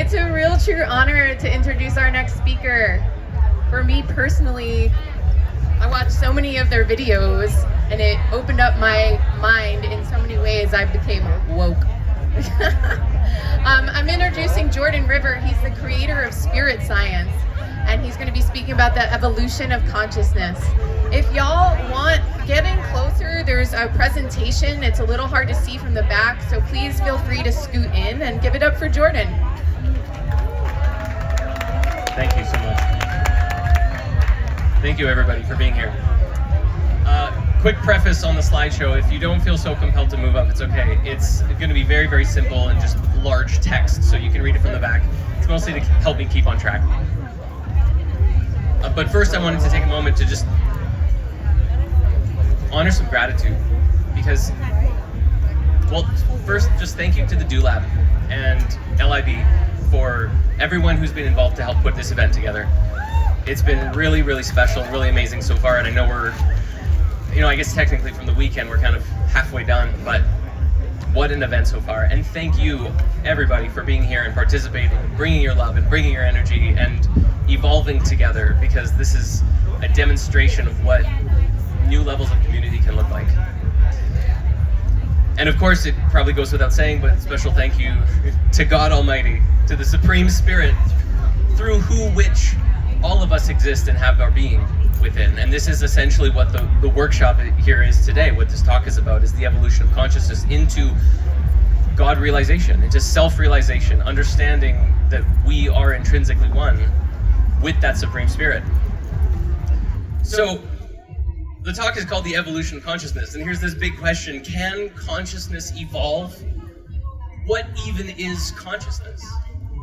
It's a real true honor to introduce our next speaker. For me personally, I watched so many of their videos and it opened up my mind in so many ways. I became woke. I'm introducing Jordan River. He's the creator of Spirit Science, and he's going to be speaking about the evolution of consciousness. If y'all want, get in closer. There's a presentation. It's a little hard to see from the back, so please feel free to scoot in and give it up for Jordan. Thank you so much. Thank you, everybody, for being here. Quick preface on the slideshow. If you don't feel so compelled to move up, it's okay. It's going to be very, very simple and just large text, so you can read it from the back. It's mostly to help me keep on track. But first, I wanted to take a moment to just honor some gratitude, because, well, first, just thank you to the Do Lab and LIB for everyone who's been involved to help put this event together. It's been really, really special, really amazing so far, and I know we're, I guess technically from the weekend we're kind of halfway done, but what an event so far. And thank you, everybody, for being here and participating, bringing your love and bringing your energy and evolving together, because this is a demonstration of what new levels of community can look like. And of course, it probably goes without saying, but special thank you to God Almighty, to the Supreme Spirit, through which all of us exist and have our being within. And this is essentially what the workshop here is today. What this talk is about is the evolution of consciousness into God realization, into self-realization, understanding that we are intrinsically one with that Supreme Spirit. So the talk is called The Evolution of Consciousness, and here's this big question: can consciousness evolve? What even is consciousness?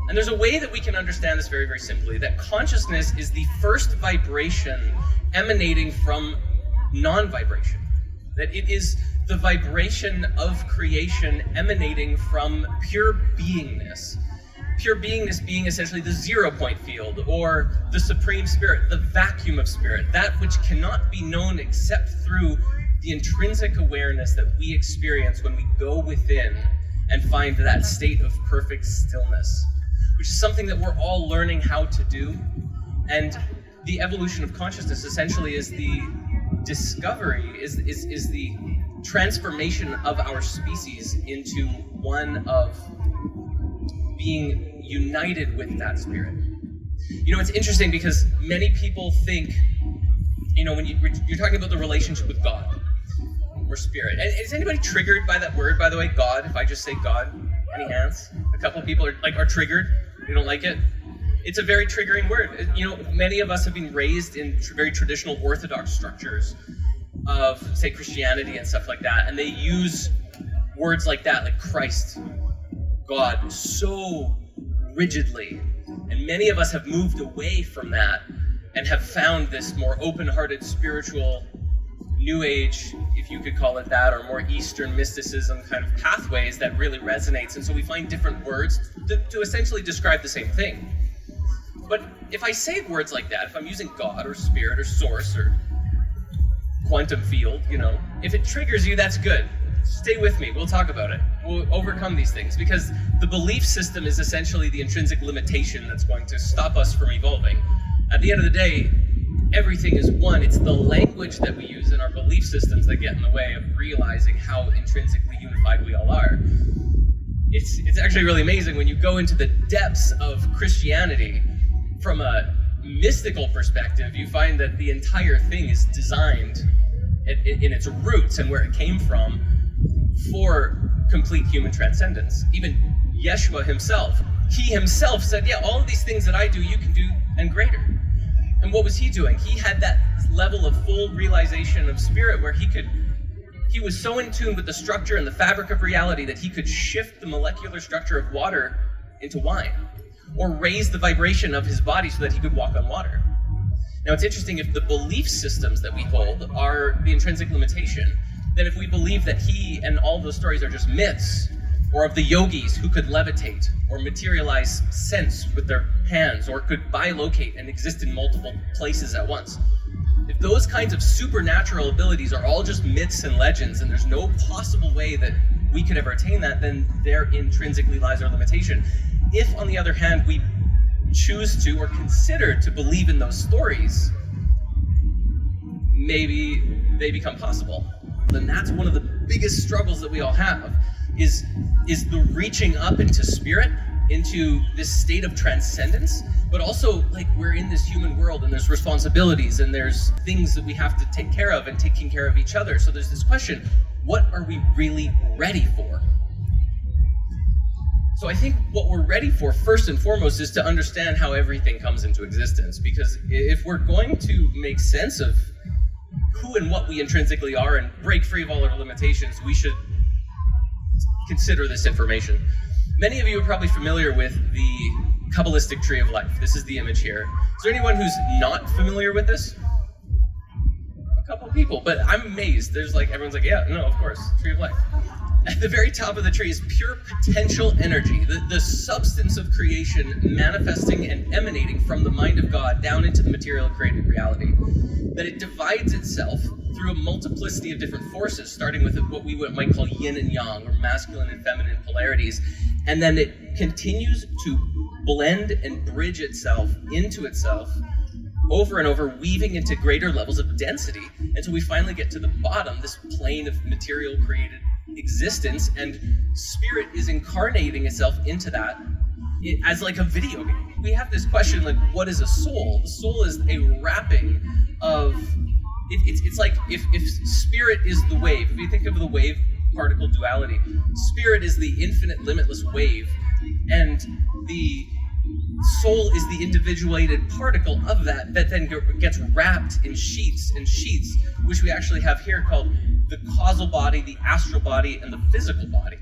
And there's a way that we can understand this very, very simply, that consciousness is the first vibration emanating from non-vibration. That it is the vibration of creation emanating from pure beingness. Pure beingness being essentially the 0-point field, or the Supreme Spirit, the vacuum of spirit, that which cannot be known except through the intrinsic awareness that we experience when we go within and find that state of perfect stillness, which is something that we're all learning how to do. And the evolution of consciousness essentially is the discovery, is the transformation of our species into one of being united with that spirit. It's interesting because many people think, when you're talking about the relationship with God or spirit. And is anybody triggered by that word, by the way, God? If I just say God, any hands? A couple of people are triggered. You don't like it? It's a very triggering word. Many of us have been raised in very traditional Orthodox structures of, say, Christianity and stuff like that, and they use words like that, like Christ, God, so rigidly. And many of us have moved away from that and have found this more open-hearted spiritual New Age, if you could call it that, or more Eastern mysticism kind of pathways that really resonates. And so we find different words to essentially describe the same thing. But if I say words like that, if I'm using God or spirit or source or quantum field, if it triggers you, that's good. Stay with me, we'll talk about it. We'll overcome these things, because the belief system is essentially the intrinsic limitation that's going to stop us from evolving. At the end of the day, everything is one. It's the language that we use in our belief systems that get in the way of realizing how intrinsically unified we all are. It's actually really amazing when you go into the depths of Christianity. From a mystical perspective, you find that the entire thing is designed in its roots and where it came from for complete human transcendence. Even Yeshua himself, he himself said, yeah, all of these things that I do, you can do and greater. And what was he doing? He had that level of full realization of spirit where he was so in tune with the structure and the fabric of reality that he could shift the molecular structure of water into wine, or raise the vibration of his body so that he could walk on water. Now, it's interesting, if the belief systems that we hold are the intrinsic limitation, then if we believe that he and all those stories are just myths, or of the yogis who could levitate or materialize sense with their hands, or could bilocate and exist in multiple places at once, if those kinds of supernatural abilities are all just myths and legends, and there's no possible way that we could ever attain that, then there intrinsically lies our limitation. If, on the other hand, we choose to or consider to believe in those stories, maybe they become possible. And that's one of the biggest struggles that we all have, is the reaching up into spirit, into this state of transcendence, but also, like, we're in this human world and there's responsibilities and there's things that we have to take care of and taking care of each other. So there's this question, what are we really ready for? So I think what we're ready for, first and foremost, is to understand how everything comes into existence. Because if we're going to make sense of who and what we intrinsically are and break free of all our limitations, we should consider this information. Many of you are probably familiar with the Cabalistic tree of life. This is the image here. Is there anyone who's not familiar with this? A couple of people, but I'm amazed. There's like, everyone's like, yeah, no, of course, tree of life. At the very top of the tree is pure potential energy, the substance of creation manifesting and emanating from the mind of God down into the material created reality. That it divides itself through a multiplicity of different forces, starting with what we might call yin and yang, or masculine and feminine polarities, and then it continues to blend and bridge itself into itself over and over, weaving into greater levels of density, until we finally get to the bottom, this plane of material created existence, and spirit is incarnating itself into that as like a video game. We have this question, like, what is a soul? The soul is a wrapping of, it's like if spirit is the wave, if you think of the wave particle duality, spirit is the infinite limitless wave, and the soul is the individuated particle of that then gets wrapped in sheets and sheets, which we actually have here called the causal body, the astral body, and the physical body.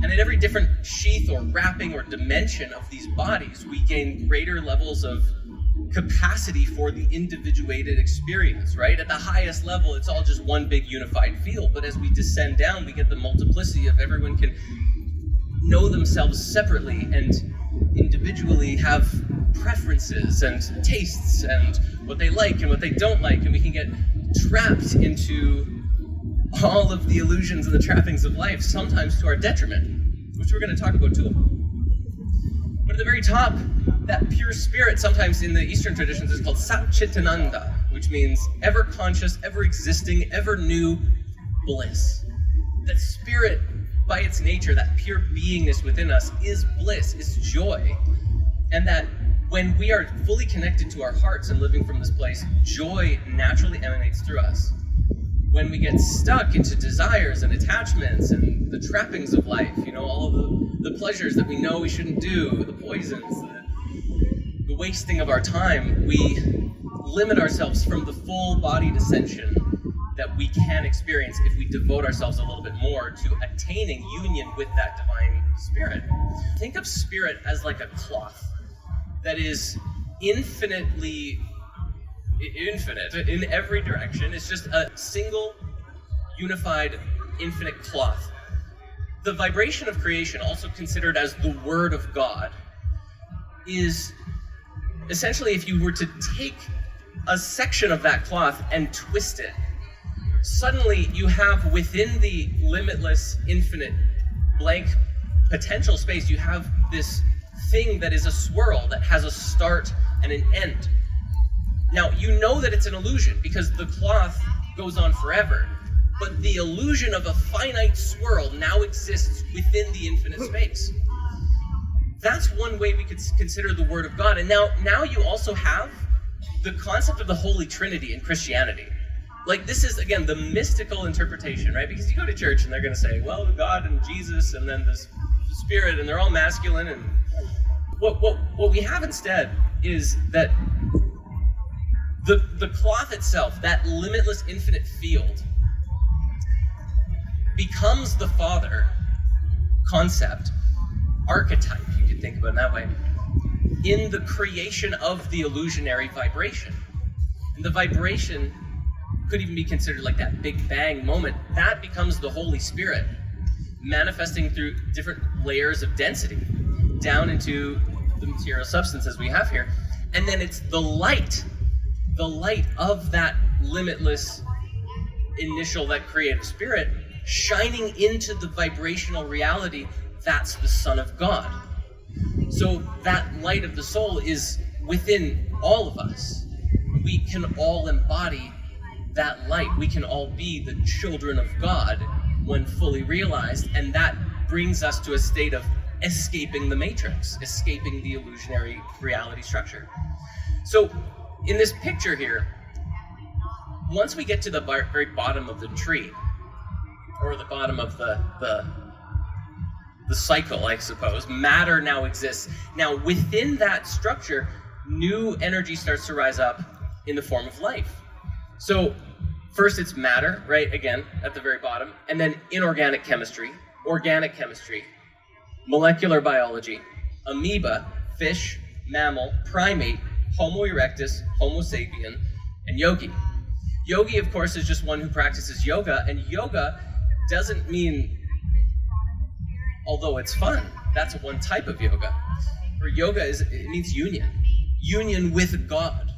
And at every different sheath or wrapping or dimension of these bodies, we gain greater levels of capacity for the individuated experience, right? At the highest level, it's all just one big unified field, but as we descend down, we get the multiplicity of everyone can know themselves separately and individually have preferences and tastes and what they like and what they don't like, and we can get trapped into all of the illusions and the trappings of life, sometimes to our detriment, which we're going to talk about too. But at the very top, that pure spirit, sometimes in the Eastern traditions, is called Satchitananda, which means ever conscious, ever existing, ever new bliss. That spirit, by its nature, that pure beingness within us, is bliss, is joy. And that when we are fully connected to our hearts and living from this place, joy naturally emanates through us. When we get stuck into desires and attachments and the trappings of life, all of the pleasures that we know we shouldn't do, the poisons, the wasting of our time, we limit ourselves from the full body ascension that we can experience if we devote ourselves a little bit more to attaining union with that divine spirit. Think of spirit as like a cloth that is infinite in every direction. It's just a single, unified, infinite cloth. The vibration of creation, also considered as the word of God, is essentially if you were to take a section of that cloth and twist it, suddenly you have within the limitless, infinite, blank potential space, you have this thing that is a swirl that has a start and an end. Now, you know that it's an illusion because the cloth goes on forever, but the illusion of a finite swirl now exists within the infinite space. That's one way we could consider the Word of God. And now you also have the concept of the Holy Trinity in Christianity. Like, this is, again, the mystical interpretation, right? Because you go to church and they're going to say, well, God and Jesus and then this Spirit, and they're all masculine. And what we have instead is that the cloth itself, that limitless infinite field, becomes the Father concept, archetype, you could think about it that way, in the creation of the illusionary vibration. And the vibration could even be considered like that Big Bang moment. That becomes the Holy Spirit, manifesting through different layers of density down into the material substance as we have here. And then it's the light of that limitless initial, that creative spirit, shining into the vibrational reality. That's the Son of God. So that light of the soul is within all of us. We can all embody that light. We can all be the children of God when fully realized, and that brings us to a state of escaping the matrix, escaping the illusionary reality structure. So in this picture here, once we get to the very bottom of the tree, or the bottom of the cycle, I suppose, matter now exists. Now within that structure, new energy starts to rise up in the form of life. So first it's matter, right, again, at the very bottom, and then inorganic chemistry, organic chemistry, molecular biology, amoeba, fish, mammal, primate, Homo erectus, Homo sapien, and yogi. Yogi, of course, is just one who practices yoga, and yoga doesn't mean, although it's fun, that's one type of yoga. For yoga, it means union with God.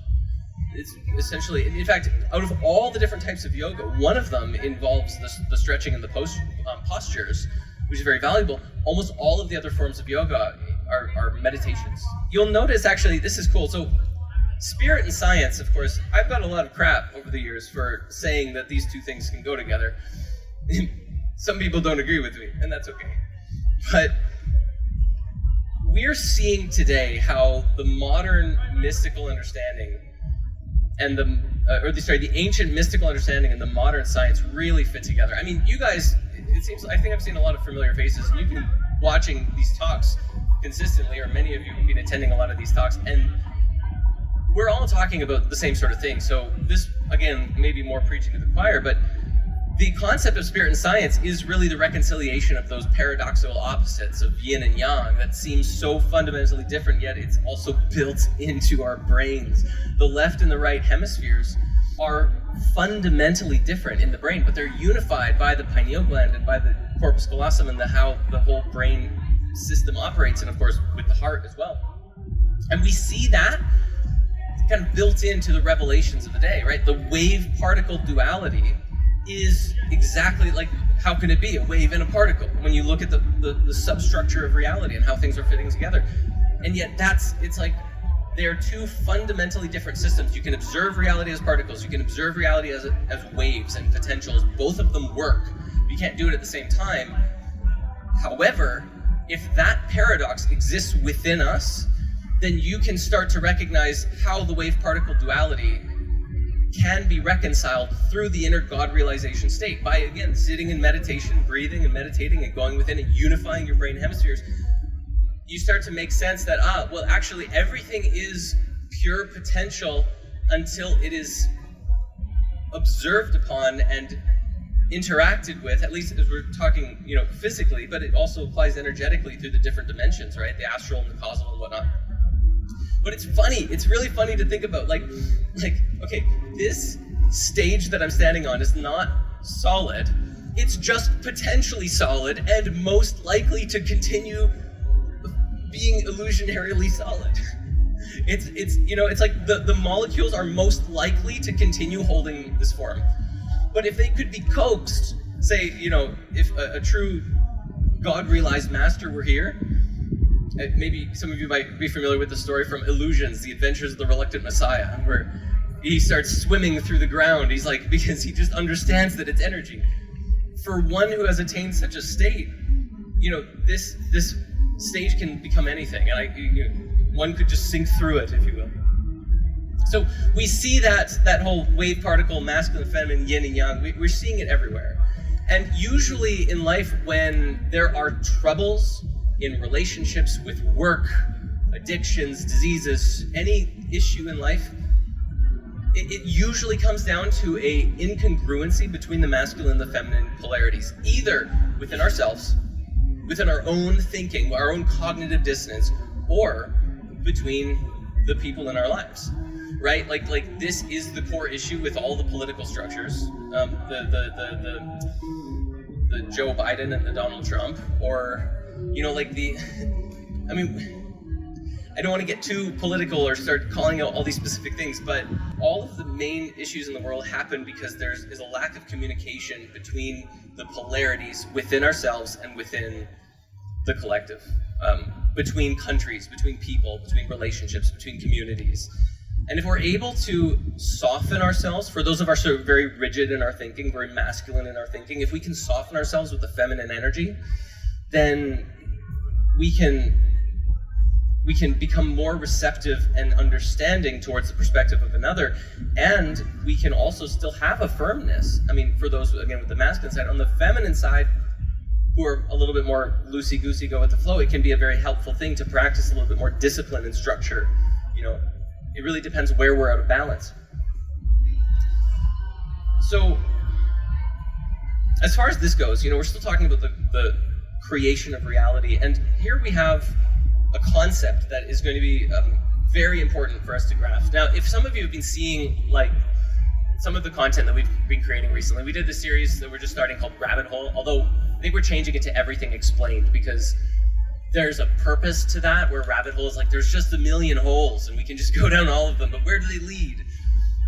It's essentially, in fact, out of all the different types of yoga, one of them involves the stretching and the postures, which is very valuable. Almost all of the other forms of yoga are meditations. You'll notice, actually, this is cool. So spirit and science, of course, I've got a lot of crap over the years for saying that these two things can go together. Some people don't agree with me, and that's okay. But we're seeing today how the modern mystical understanding and the ancient mystical understanding and the modern science really fit together. I mean, you guys, it seems, I think I've seen a lot of familiar faces, and you've been watching these talks consistently, or many of you have been attending a lot of these talks, and we're all talking about the same sort of thing. So this, again, may be more preaching to the choir, but the concept of spirit and science is really the reconciliation of those paradoxical opposites of yin and yang that seems so fundamentally different, yet it's also built into our brains. The left and the right hemispheres are fundamentally different in the brain, but they're unified by the pineal gland and by the corpus callosum and how the whole brain system operates, and of course with the heart as well. And we see that kind of built into the revelations of the day, right? The wave-particle duality is exactly like, how can it be a wave and a particle when you look at the substructure of reality and how things are fitting together? And yet it's like they are two fundamentally different systems. You can observe reality as particles, you can observe reality as waves and potentials. Both of them work. You can't do it at the same time. However, if that paradox exists within us, then you can start to recognize how the wave-particle duality can be reconciled through the inner God realization state by, again, sitting in meditation, breathing and meditating and going within and unifying your brain hemispheres. You start to make sense that, well, actually everything is pure potential until it is observed upon and interacted with, at least as we're talking, physically, but it also applies energetically through the different dimensions, right? The astral and the causal and whatnot. But it's funny, it's really funny to think about, like, okay, this stage that I'm standing on is not solid, it's just potentially solid and most likely to continue being illusionarily solid. It's like the molecules are most likely to continue holding this form. But if they could be coaxed, say, if a true God-realized master were here, maybe some of you might be familiar with the story from Illusions, The Adventures of the Reluctant Messiah, where he starts swimming through the ground. He's like, because he just understands that it's energy. For one who has attained such a state, this stage can become anything, and one could just sink through it, if you will. So we see that whole wave particle, masculine, feminine, yin and yang. We're seeing it everywhere. And usually in life, when there are troubles in relationships, with work, addictions, diseases, any issue in life, it usually comes down to a incongruency between the masculine and the feminine polarities, either within ourselves, within our own thinking, our own cognitive dissonance, or between the people in our lives, right? Like this is the core issue with all the political structures, the Joe Biden and the Donald Trump, or I don't want to get too political or start calling out all these specific things, but all of the main issues in the world happen because there is a lack of communication between the polarities within ourselves and within the collective. between countries, between people, between relationships, between communities. And if we're able to soften ourselves, for those of us who are very rigid in our thinking, very masculine in our thinking, if we can soften ourselves with the feminine energy, then we can become more receptive and understanding towards the perspective of another, and we can also still have a firmness. I mean, for those, again, with the masculine side, on the feminine side, who are a little bit more loosey-goosey, go with the flow, it can be a very helpful thing to practice a little bit more discipline and structure. You know, it really depends where we're out of balance. So, as far as this goes, you know, we're still talking about the creation of reality, and here we have a concept that is going to be very important for us to grasp. Now, if some of you have been seeing, like, some of the content that we've been creating recently, we did this series that we're just starting called Rabbit Hole, although I think we're changing it to Everything Explained, because there's a purpose to that, where Rabbit Hole is like, there's just a million holes and we can just go down all of them, but where do they lead?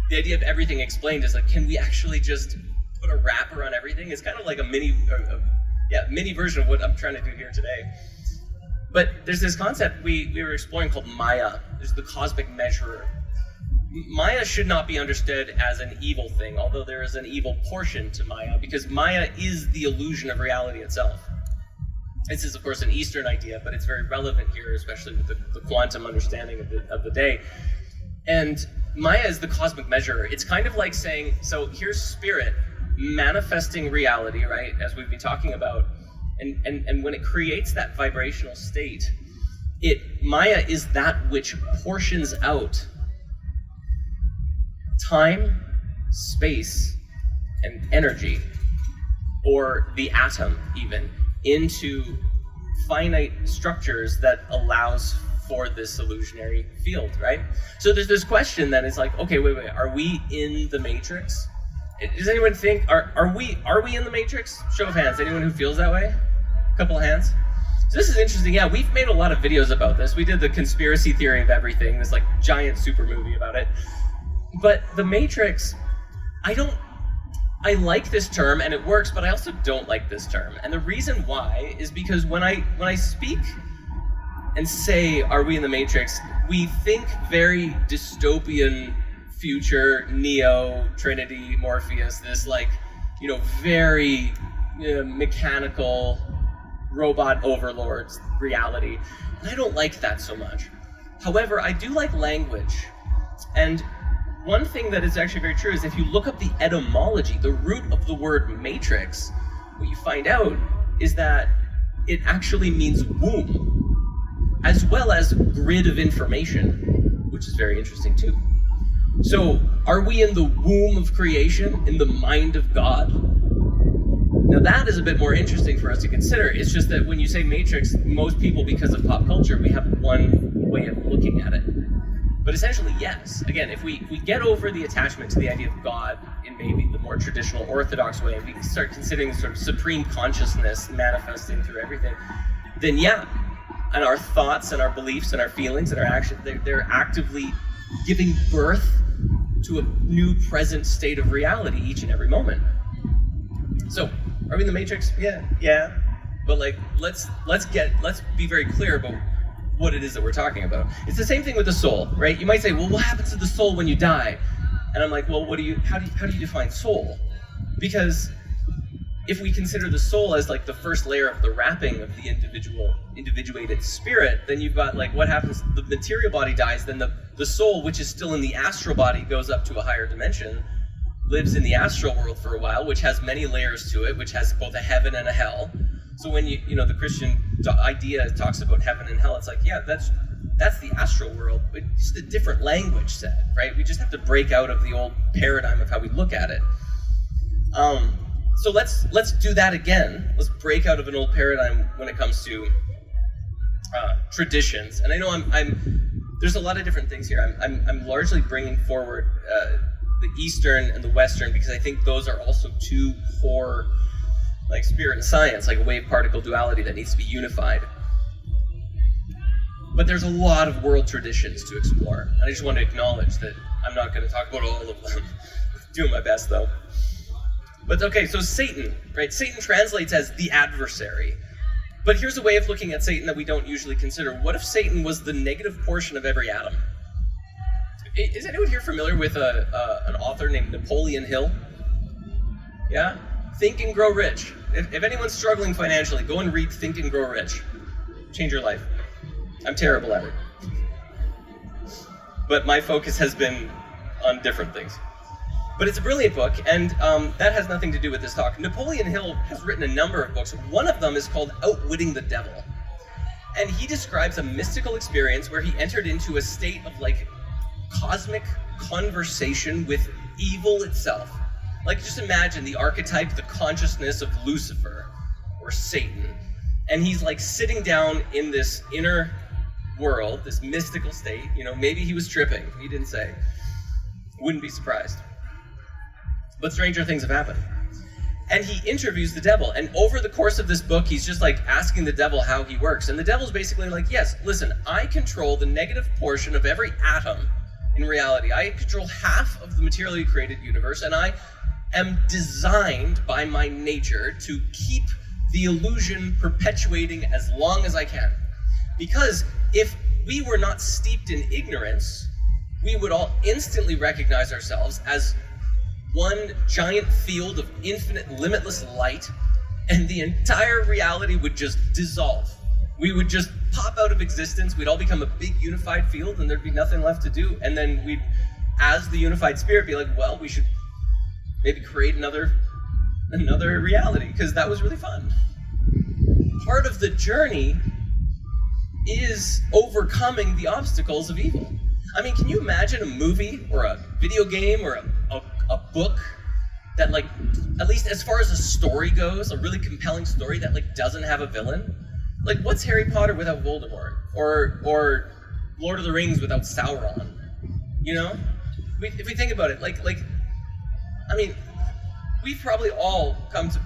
The idea of Everything Explained is like, can we actually just put a wrapper on everything? It's kind of like a mini version of what I'm trying to do here today. But there's this concept we were exploring called Maya. There's the cosmic measurer. Maya should not be understood as an evil thing, although there is an evil portion to Maya, because Maya is the illusion of reality itself. This is, of course, an Eastern idea, but it's very relevant here, especially with the quantum understanding of the day. And Maya is the cosmic measurer. It's kind of like saying, so here's spirit manifesting reality, right, as we've been talking about, and when it creates that vibrational state, Maya is that which portions out time, space, and energy, or the atom even, into finite structures that allows for this illusionary field, right? So there's this question that is like, okay, wait, are we in the Matrix? Does anyone think, are we in the Matrix? Show of hands, anyone who feels that way? A couple of hands. So this is interesting. Yeah, we've made a lot of videos about this. We did the conspiracy theory of everything, this like giant super movie about it. But the Matrix, I like this term and it works, but I also don't like this term. And the reason why is because when I speak and say, are we in the Matrix, we think very dystopian future, Neo, Trinity, Morpheus, this like, you know, very mechanical robot overlords reality. And I don't like that so much. However, I do like language. And one thing that is actually very true is if you look up the etymology, the root of the word matrix, what you find out is that it actually means womb, as well as grid of information, which is very interesting too. So, are we in the womb of creation, in the mind of God? Now that is a bit more interesting for us to consider. It's just that when you say matrix, most people, because of pop culture, we have one way of looking at it. But essentially, yes. Again, if we get over the attachment to the idea of God in maybe the more traditional Orthodox way, and we start considering sort of supreme consciousness manifesting through everything, then yeah, and our thoughts and our beliefs and our feelings and our actions, they're actively giving birth to a new present state of reality each and every moment. So, are we in the Matrix? Yeah. But like, let's be very clear about what it is that we're talking about. It's the same thing with the soul, right? You might say, well, what happens to the soul when you die? And I'm like, well, how do you define soul? Because if we consider the soul as like the first layer of the wrapping of the individuated spirit, then you've got like, what happens, the material body dies, then the soul, which is still in the astral body, goes up to a higher dimension, lives in the astral world for a while, which has many layers to it, which has both a heaven and a hell. So when you know, the Christian idea talks about heaven and hell, it's like, yeah, that's the astral world, but just a different language set, right? We just have to break out of the old paradigm of how we look at it. So let's do that again. Let's break out of an old paradigm when it comes to traditions. And I know there's a lot of different things here. I'm largely bringing forward the Eastern and the Western because I think those are also two core, like spirit and science, like a wave-particle duality that needs to be unified. But there's a lot of world traditions to explore. And I just want to acknowledge that I'm not going to talk about all of them. Doing my best, though. But okay, so Satan, right? Satan translates as the adversary. But here's a way of looking at Satan that we don't usually consider. What if Satan was the negative portion of every atom? Is anyone here familiar with an author named Napoleon Hill? Yeah? Think and Grow Rich. If anyone's struggling financially, go and read Think and Grow Rich. Change your life. I'm terrible at it. But my focus has been on different things. But it's a brilliant book, and that has nothing to do with this talk. Napoleon Hill has written a number of books. One of them is called Outwitting the Devil. And he describes a mystical experience where he entered into a state of like cosmic conversation with evil itself. Like, just imagine the archetype, the consciousness of Lucifer or Satan. And he's like sitting down in this inner world, this mystical state. You know, maybe he was tripping. He didn't say. Wouldn't be surprised. But stranger things have happened. And he interviews the devil. And over the course of this book, he's just like asking the devil how he works. And the devil's basically like, yes, listen, I control the negative portion of every atom in reality. I control half of the materially created universe, and I am designed by my nature to keep the illusion perpetuating as long as I can. Because if we were not steeped in ignorance, we would all instantly recognize ourselves as one giant field of infinite, limitless light, and the entire reality would just dissolve. We would just pop out of existence. We'd all become a big unified field, and there'd be nothing left to do. And then we'd, as the unified spirit, be like, well, we should maybe create another reality, because that was really fun. Part of the journey is overcoming the obstacles of evil. I mean, can you imagine a movie or a video game or a book that, like, at least as far as a story goes, a really compelling story that like doesn't have a villain? Like, what's Harry Potter without Voldemort? Or Lord of the Rings without Sauron? You know? If we think about it, I mean, we've probably all come to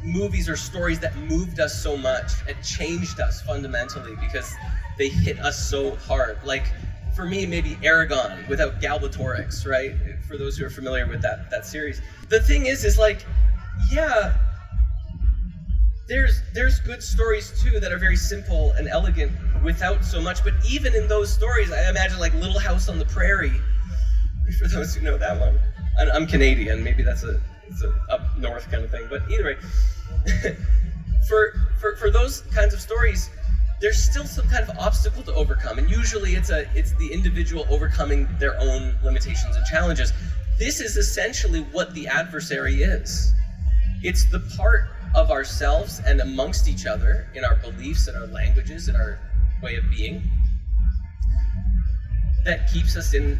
movies or stories that moved us so much and changed us fundamentally because they hit us so hard. Like, for me, maybe Aragon without Galbatorix, right? For those who are familiar with that series. The thing is like, yeah, there's good stories too that are very simple and elegant without so much, but even in those stories, I imagine like Little House on the Prairie, for those who know that one. I'm Canadian, maybe it's a up north kind of thing, but either way, for those kinds of stories, there's still some kind of obstacle to overcome, and usually it's the individual overcoming their own limitations and challenges. This is essentially what the adversary is. It's the part of ourselves and amongst each other, in our beliefs and our languages and our way of being, that keeps us in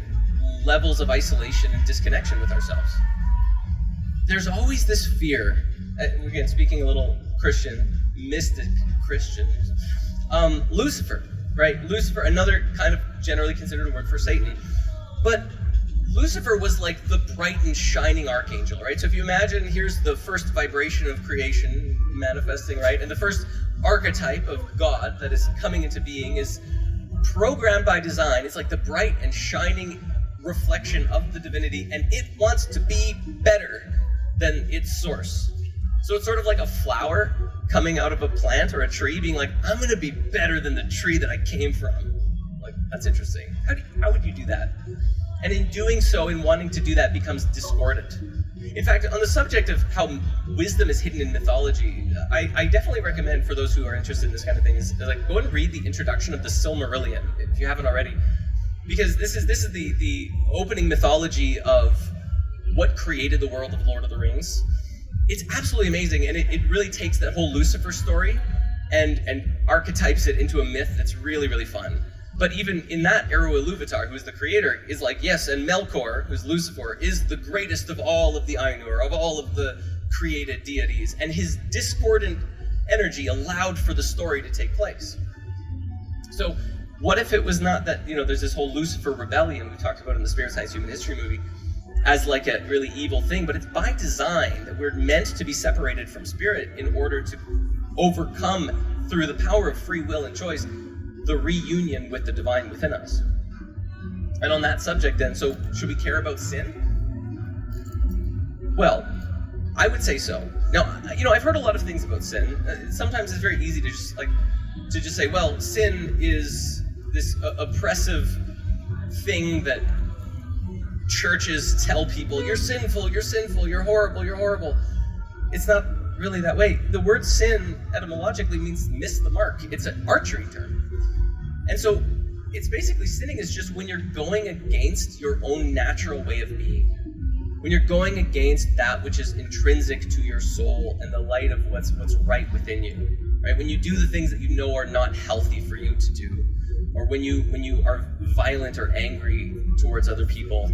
levels of isolation and disconnection with ourselves. There's always this fear, again, speaking a little Christian, mystic Christian, Lucifer, right? Lucifer, another kind of generally considered a word for Satan. But Lucifer was like the bright and shining archangel, right? So if you imagine, here's the first vibration of creation manifesting, right? And the first archetype of God that is coming into being is programmed by design. It's like the bright and shining reflection of the divinity, and it wants to be better than its source. So it's sort of like a flower coming out of a plant or a tree being like, I'm going to be better than the tree that I came from. Like, that's interesting. How would you do that? And in doing so, in wanting to do that, becomes discordant. In fact, on the subject of how wisdom is hidden in mythology, I definitely recommend, for those who are interested in this kind of thing, is like, go and read the introduction of the Silmarillion, if you haven't already. Because this is the opening mythology of what created the world of Lord of the Rings. It's absolutely amazing, and it really takes that whole Lucifer story and archetypes it into a myth that's really, really fun. But even in that, Eru Ilúvatar, who is the creator, is like, yes, and Melkor, who's Lucifer, is the greatest of all of the Ainur, of all of the created deities, and his discordant energy allowed for the story to take place. So what if it was not that, there's this whole Lucifer rebellion we talked about in the Spirit Science Human History movie as like a really evil thing, but it's by design that we're meant to be separated from spirit in order to overcome, through the power of free will and choice, the reunion with the divine within us. And on that subject then, so should we care about sin? Well, I would say so. Now, I've heard a lot of things about sin. Sometimes it's very easy to just say, well, sin is this oppressive thing that churches tell people, you're sinful, you're horrible. It's not really that way. The word sin etymologically means miss the mark. It's an archery term. And so it's basically sinning is just when you're going against your own natural way of being. When you're going against that which is intrinsic to your soul and the light of what's right within you, right? When you do the things that you know are not healthy for you to do, or when you are violent or angry towards other people,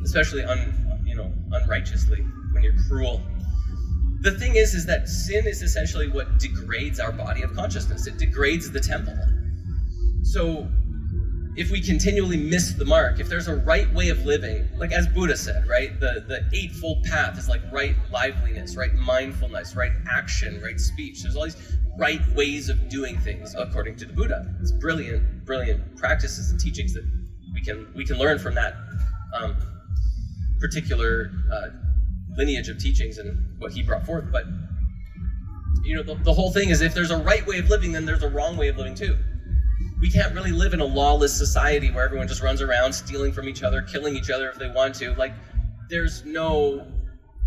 especially unrighteously, when you're cruel. The thing is that sin is essentially what degrades our body of consciousness. It degrades the temple. So if we continually miss the mark, if there's a right way of living, like as Buddha said, right, the eightfold path is like right liveliness, right mindfulness, right action, right speech. There's all these right ways of doing things according to the Buddha. It's brilliant practices and teachings that we can learn from that particular lineage of teachings and what he brought forth. But the whole thing is, if there's a right way of living, then there's a wrong way of living too. We can't really live in a lawless society where everyone just runs around stealing from each other, killing each other if they want to. Like, there's no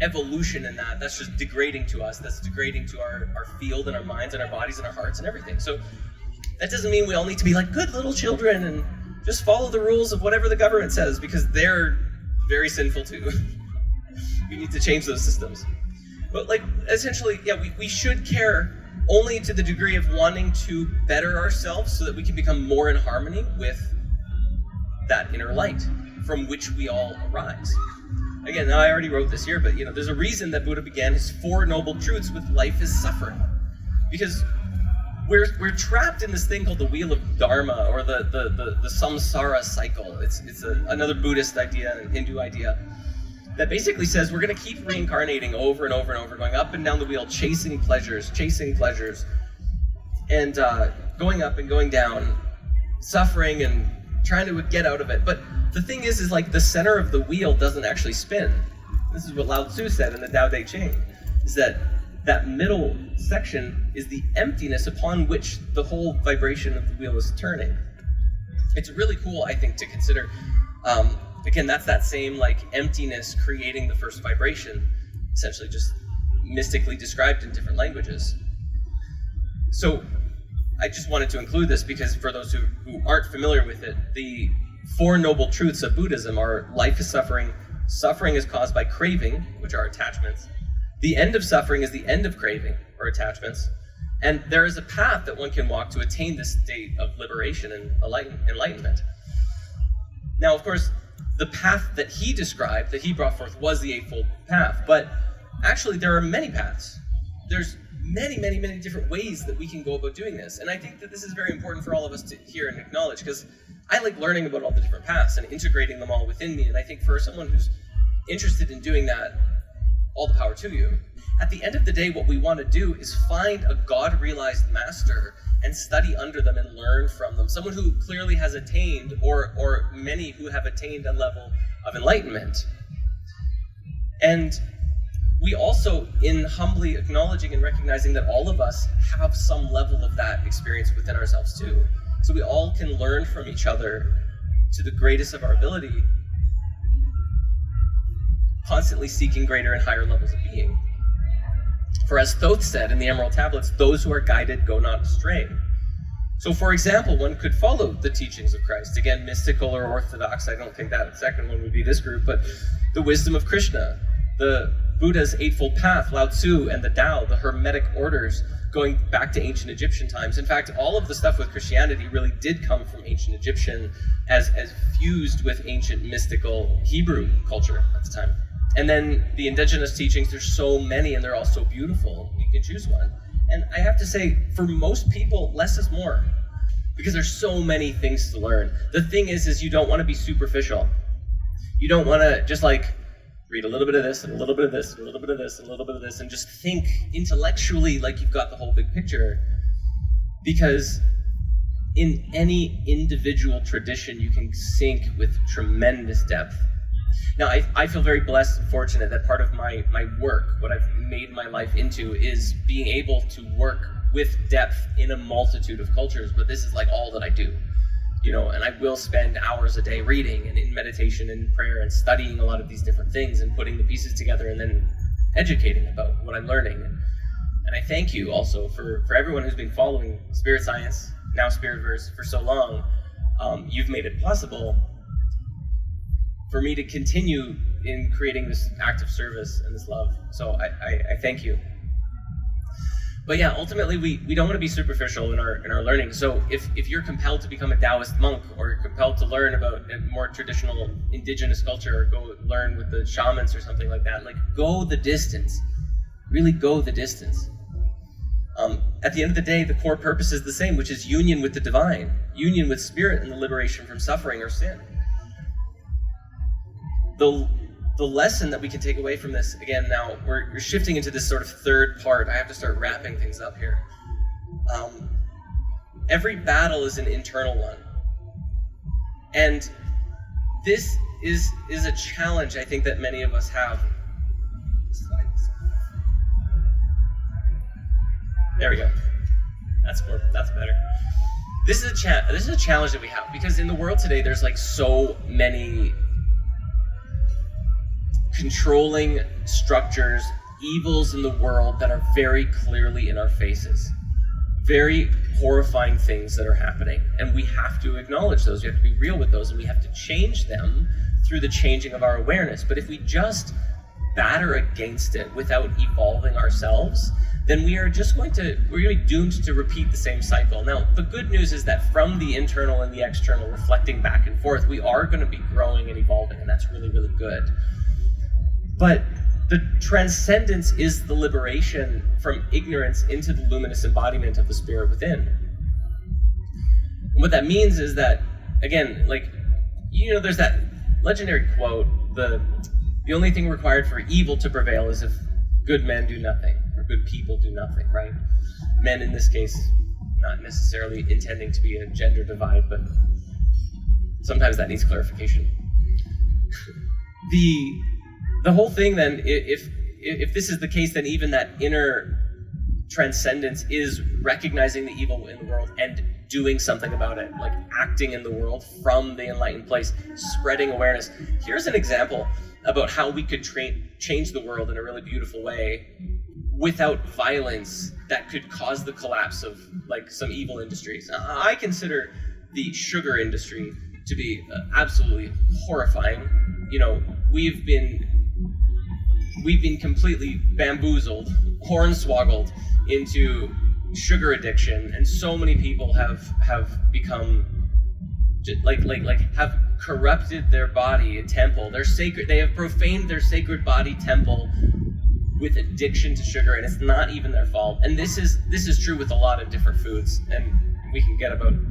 evolution in that. That's just degrading to us. That's degrading to our field and our minds and our bodies and our hearts and everything. So that doesn't mean we all need to be like good little children and just follow the rules of whatever the government says, because they're very sinful too. We need to change those systems. But essentially, yeah, we should care only to the degree of wanting to better ourselves so that we can become more in harmony with that inner light from which we all arise. Again, now I already wrote this here, but there's a reason that Buddha began his 4 noble truths with life is suffering. Because we're trapped in this thing called the wheel of dharma, or the Samsara Cycle. It's another Buddhist idea and Hindu idea that basically says we're going to keep reincarnating over and over and over, going up and down the wheel, chasing pleasures, and going up and going down, suffering and trying to get out of it. But the thing is like the center of the wheel doesn't actually spin. This is what Lao Tzu said in the Tao Te Ching, is that middle section is the emptiness upon which the whole vibration of the wheel is turning. It's really cool, I think, to consider. Again, that's that same emptiness creating the first vibration, essentially just mystically described in different languages. So I just wanted to include this because for those who aren't familiar with it, the 4 noble truths of Buddhism are life is suffering, suffering is caused by craving, which are attachments, the end of suffering is the end of craving, or attachments, and there is a path that one can walk to attain this state of liberation and enlightenment. Now, of course, the path that he described, that he brought forth, was the Eightfold Path. But actually, there are many paths. There's many, many, many different ways that we can go about doing this. And I think that this is very important for all of us to hear and acknowledge, because I like learning about all the different paths and integrating them all within me. And I think for someone who's interested in doing that, all the power to you. At the end of the day, what we want to do is find a God-realized master and study under them and learn from them. Someone who clearly has attained, or many who have attained a level of enlightenment. And we also, in humbly acknowledging and recognizing that all of us have some level of that experience within ourselves too. So we all can learn from each other to the greatest of our ability, constantly seeking greater and higher levels of being. For as Thoth said in the Emerald Tablets, those who are guided go not astray. So for example, one could follow the teachings of Christ. Again, mystical or orthodox, I don't think that second one would be this group, but the wisdom of Krishna, the Buddha's Eightfold Path, Lao Tzu, and the Tao, the Hermetic orders, going back to ancient Egyptian times. In fact, all of the stuff with Christianity really did come from ancient Egyptian as fused with ancient mystical Hebrew culture at the time. And then the indigenous teachings, there's so many and they're all so beautiful. You can choose one. And I have to say, for most people, less is more, because there's so many things to learn. The thing is you don't want to be superficial. You don't want to just read a little bit of this and a little bit of this and a little bit of this and a little bit of this and just think intellectually like you've got the whole big picture. Because in any individual tradition, you can sink with tremendous depth. Now, I feel very blessed and fortunate that part of my work, what I've made my life into, is being able to work with depth in a multitude of cultures, but this is like all that I do. You know, and I will spend hours a day reading and in meditation and prayer and studying a lot of these different things and putting the pieces together and then educating about what I'm learning. And I thank you also for everyone who's been following Spirit Science, now Spiritverse, for so long. You've made it possible for me to continue in creating this act of service and this love. So I thank you. But yeah, ultimately we don't want to be superficial in our learning. So if you're compelled to become a Taoist monk, or you're compelled to learn about a more traditional indigenous culture, or go learn with the shamans or something like that, like, go the distance. Really go the distance. At the end of the day, the core purpose is the same, which is union with the divine, union with spirit, and the liberation from suffering or sin. The lesson that we can take away from this, again, now we're shifting into this sort of third part. I have to start wrapping things up here. Every battle is an internal one. And this is a challenge I think that many of us have. There we go. That's better. This is a challenge that we have, because in the world today there's like so many controlling structures, evils in the world that are very clearly in our faces. Very horrifying things that are happening. And we have to acknowledge those. We have to be real with those, and we have to change them through the changing of our awareness. But if we just batter against it without evolving ourselves, then we're going to be doomed to repeat the same cycle. Now, the good news is that from the internal and the external, reflecting back and forth, we are going to be growing and evolving, and that's really, really good. But the transcendence is the liberation from ignorance into the luminous embodiment of the spirit within. And what that means is that, again, like, you know, there's that legendary quote, the only thing required for evil to prevail is if good men do nothing, or good people do nothing, right? Men in this case, not necessarily intending to be a gender divide, but sometimes that needs clarification. The whole thing then, if this is the case, then even that inner transcendence is recognizing the evil in the world and doing something about it, like acting in the world from the enlightened place, spreading awareness. Here's an example about how we could change the world in a really beautiful way without violence that could cause the collapse of like some evil industries. I consider the sugar industry to be absolutely horrifying. You know, we've been completely bamboozled, hornswoggled into sugar addiction, and so many people have become have corrupted their body, a temple, their sacred. They have profaned their sacred body temple with addiction to sugar, and it's not even their fault. And this is true with a lot of different foods, and we can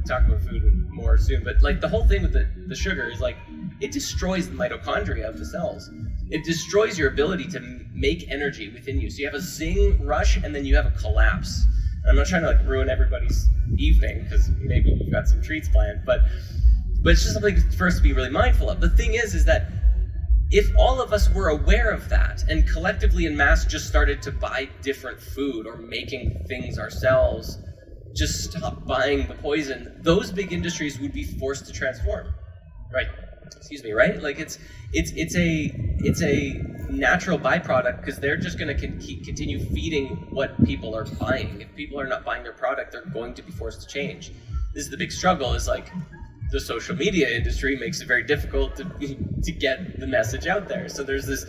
talk about food more soon. But like the whole thing with the sugar is like it destroys the mitochondria of the cells. It destroys your ability to make energy within you. So you have a zing rush, and then you have a collapse. And I'm not trying to like ruin everybody's evening, because maybe you've got some treats planned, but it's just something for us to be really mindful of. The thing is that if all of us were aware of that, and collectively in mass just started to buy different food or making things ourselves, just stop buying the poison, those big industries would be forced to transform, right? Excuse me, right? Like it's a natural byproduct, because they're just going to continue feeding what people are buying. If people are not buying their product, they're going to be forced to change. This is the big struggle, is like the social media industry makes it very difficult to get the message out there. So there's this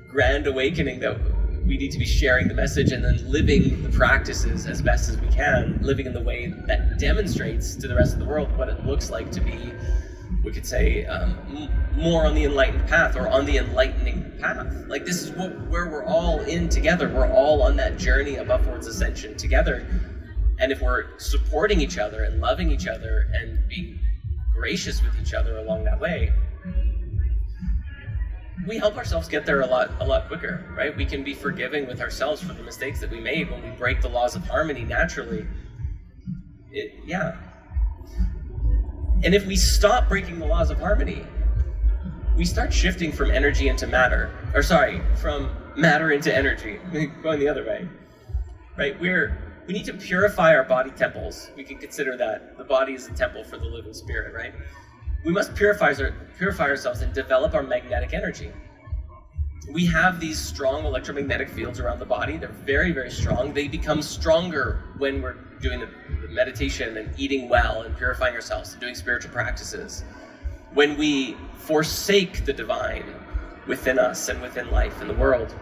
grand awakening that we need to be sharing the message and then living the practices as best as we can, living in the way that demonstrates to the rest of the world what it looks like to be, we could say, more on the enlightened path, or on the enlightening path. Like this is where we're all in together. We're all on that journey of upwards ascension together. And if we're supporting each other and loving each other and being gracious with each other along that way, we help ourselves get there a lot quicker, right? We can be forgiving with ourselves for the mistakes that we made when we break the laws of harmony naturally. And if we stop breaking the laws of harmony, we start shifting from energy into matter, from matter into energy, going the other way, right? We need to purify our body temples. We can consider that the body is a temple for the living spirit, right? We must purify ourselves and develop our magnetic energy. We have these strong electromagnetic fields around the body. They're very, very strong. They become stronger when we're doing the meditation and eating well and purifying ourselves and doing spiritual practices. When we forsake the divine within us and within life and the world,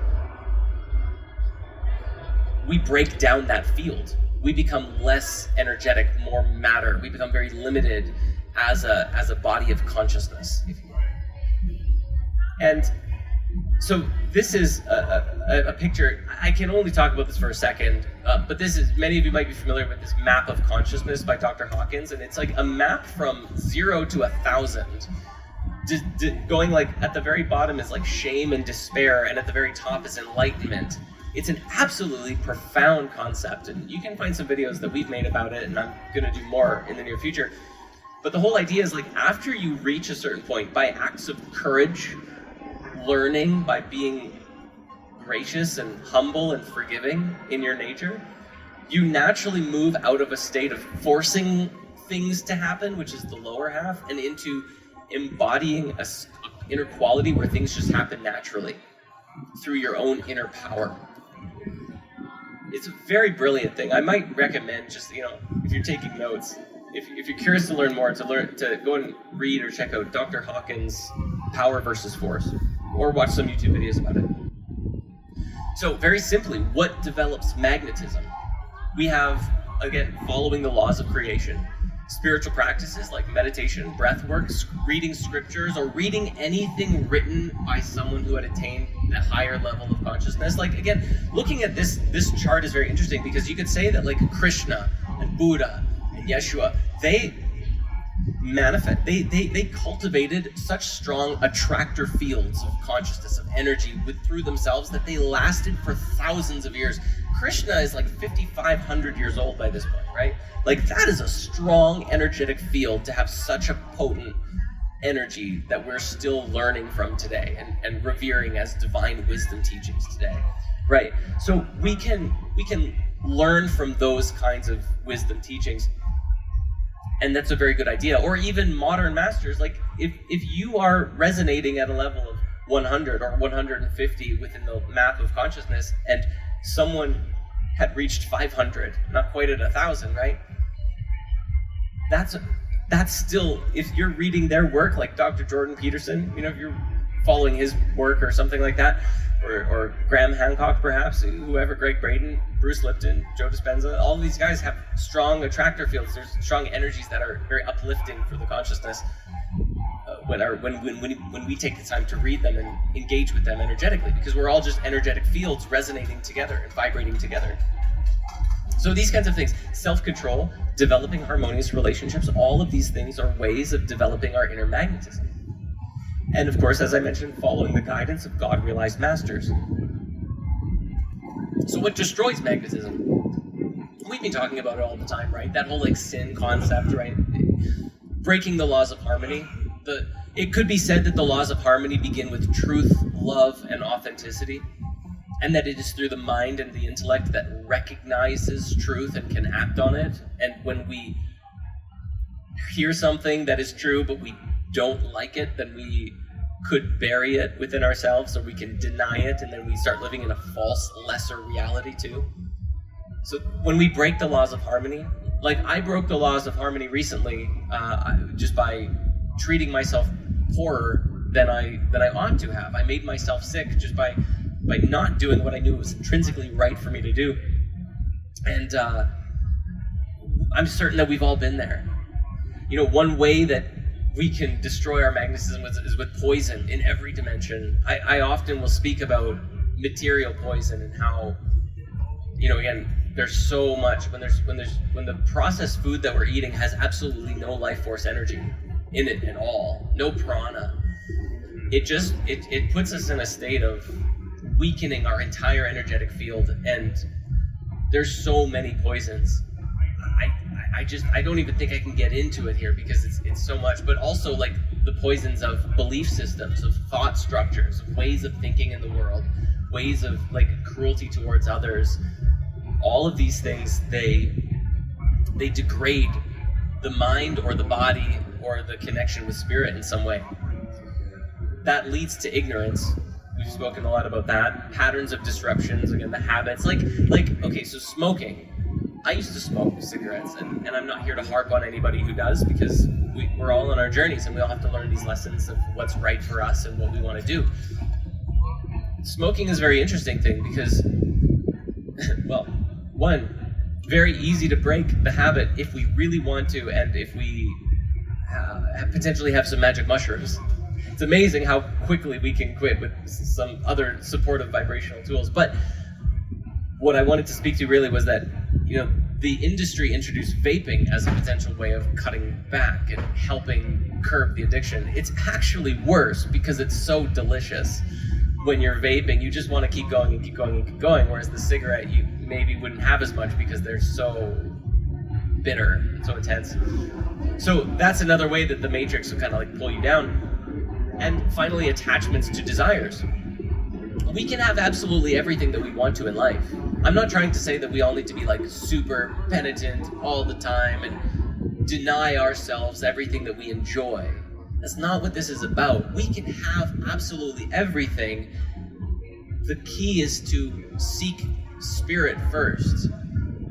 we break down that field. We become less energetic, more matter. We become very limited as a body of consciousness, if you will. And so this is a picture. I can only talk about this for a second, but this is, many of you might be familiar with this map of consciousness by Dr. Hawkins, and it's like a map from 0 to 1,000. Going like at the very bottom is like shame and despair, and at the very top is enlightenment. It's an absolutely profound concept, and you can find some videos that we've made about it, and I'm going to do more in the near future. But the whole idea is like after you reach a certain point, by acts of courage, learning, by being gracious and humble and forgiving in your nature, you naturally move out of a state of forcing things to happen, which is the lower half, and into embodying a inner quality where things just happen naturally through your own inner power. It's a very brilliant thing. I might recommend just, if you're taking notes, if you're curious to learn more, to go and read or check out Dr. Hawkins' Power versus Force, or watch some YouTube videos about it. So very simply, what develops magnetism? We have, again, following the laws of creation, spiritual practices like meditation, breath work, reading scriptures, or reading anything written by someone who had attained a higher level of consciousness. Like, again, looking at this chart is very interesting because you could say that like Krishna and Buddha and Yeshua, they cultivated such strong attractor fields of consciousness, of energy through themselves that they lasted for thousands of years. Krishna is like 5,500 years old by this point, right? Like that is a strong energetic field to have such a potent energy that we're still learning from today and revering as divine wisdom teachings today, right? So we can learn from those kinds of wisdom teachings. And that's a very good idea. Or even modern masters, like if you are resonating at a level of 100 or 150 within the map of consciousness, and someone had reached 500, not quite at 1,000, right? That's still, if you're reading their work, like Dr. Jordan Peterson, if you're following his work or something like that, or Graham Hancock perhaps, whoever, Greg Braden, Bruce Lipton, Joe Dispenza, all these guys have strong attractor fields. There's strong energies that are very uplifting for the consciousness when we take the time to read them and engage with them energetically, because we're all just energetic fields resonating together and vibrating together. So these kinds of things, self-control, developing harmonious relationships, all of these things are ways of developing our inner magnetism. And of course, as I mentioned, following the guidance of God-realized masters. So what destroys magnetism? We've been talking about it all the time, right? That whole sin concept, right? Breaking the laws of harmony. It could be said that the laws of harmony begin with truth, love, and authenticity, and that it is through the mind and the intellect that recognizes truth and can act on it. And when we hear something that is true, but we don't like it, then we could bury it within ourselves, or we can deny it, and then we start living in a false, lesser reality too. So when we break the laws of harmony, like I broke the laws of harmony recently, just by treating myself poorer than I ought to have. I made myself sick just by not doing what I knew was intrinsically right for me to do. And I'm certain that we've all been there. One way that we can destroy our magnetism is with poison in every dimension. I often will speak about material poison and how, again, there's so much when the processed food that we're eating has absolutely no life force energy in it at all, no prana. It puts us in a state of weakening our entire energetic field, and there's so many poisons. I don't even think I can get into it here because it's so much, but also like the poisons of belief systems, of thought structures, of ways of thinking in the world, ways of like cruelty towards others. All of these things, they degrade the mind or the body or the connection with spirit in some way. That leads to ignorance. We've spoken a lot about that. Patterns of disruptions, again, the habits. Like okay, so smoking. I used to smoke cigarettes, and I'm not here to harp on anybody who does, because we're all on our journeys and we all have to learn these lessons of what's right for us and what we want to do. Smoking is a very interesting thing because, well, one, very easy to break the habit if we really want to, and if we potentially have some magic mushrooms. It's amazing how quickly we can quit with some other supportive vibrational tools. But what I wanted to speak to really was that, you know, the industry introduced vaping as a potential way of cutting back and helping curb the addiction. It's actually worse because it's so delicious. When you're vaping, you just want to keep going and keep going and keep going, whereas the cigarette, you maybe wouldn't have as much because they're so bitter and so intense. So that's another way that the Matrix will kind of like pull you down. And finally, attachments to desires. We can have absolutely everything that we want to in life. I'm not trying to say that we all need to be like super penitent all the time and deny ourselves everything that we enjoy. That's not what this is about. We can have absolutely everything. The key is to seek spirit first.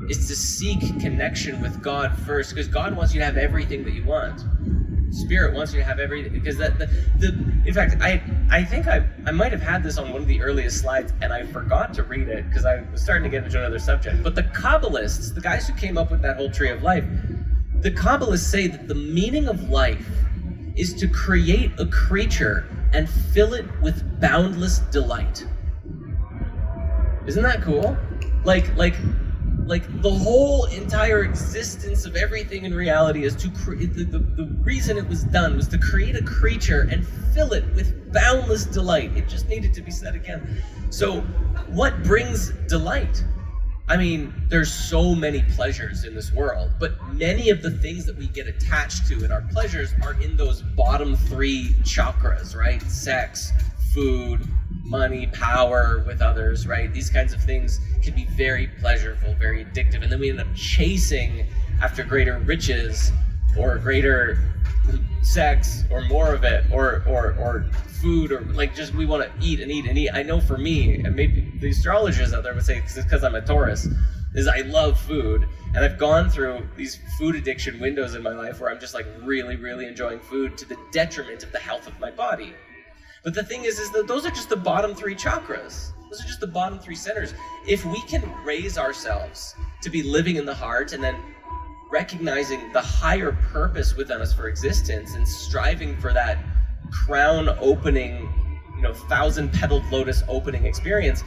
Is to seek connection with God first, because God wants you to have everything that you want. Spirit wants you to have everything, because in fact, I think I might have had this on one of the earliest slides and I forgot to read it because I was starting to get into another subject. But the Cabalists, the guys who came up with that whole tree of life, the Cabalists say that the meaning of life is to create a creature and fill it with boundless delight. Isn't that cool? Like the whole entire existence of everything in reality is to create, the reason it was done was to create a creature and fill it with boundless delight. It just needed to be said again. So what brings delight? I mean, there's so many pleasures in this world, but many of the things that we get attached to in our pleasures are in those bottom three chakras, right? Sex, food, money, power with others, right? These kinds of things can be very pleasurable, very addictive, and then we end up chasing after greater riches or greater sex or more of it or food, or like just we want to eat and eat and eat. I know for me, and maybe the astrologers out there would say it's because I'm a Taurus, is I love food, and I've gone through these food addiction windows in my life where I'm just like really, really enjoying food to the detriment of the health of my body. But the thing is that those are just the bottom three chakras. Those are just the bottom three centers. If we can raise ourselves to be living in the heart and then recognizing the higher purpose within us for existence and striving for that crown opening, 1,000-petaled lotus opening experience,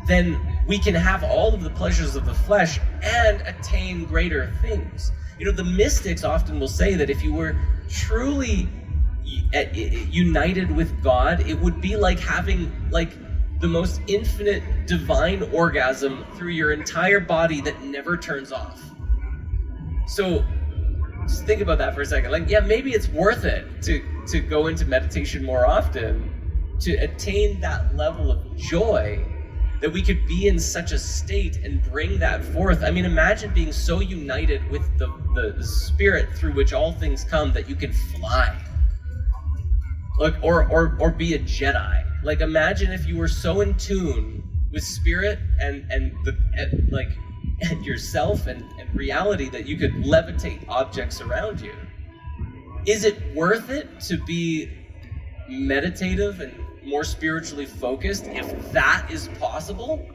then we can have all of the pleasures of the flesh and attain greater things. The mystics often will say that if you were truly united with God, it would be like having the most infinite divine orgasm through your entire body that never turns off. So just think about that for a second. Maybe it's worth it to go into meditation more often to attain that level of joy that we could be in such a state and bring that forth. I mean, imagine being so united with the spirit through which all things come that you can fly. Or be a Jedi. Imagine if you were so in tune with spirit and yourself and reality that you could levitate objects around you. Is it worth it to be meditative and more spiritually focused if that is possible?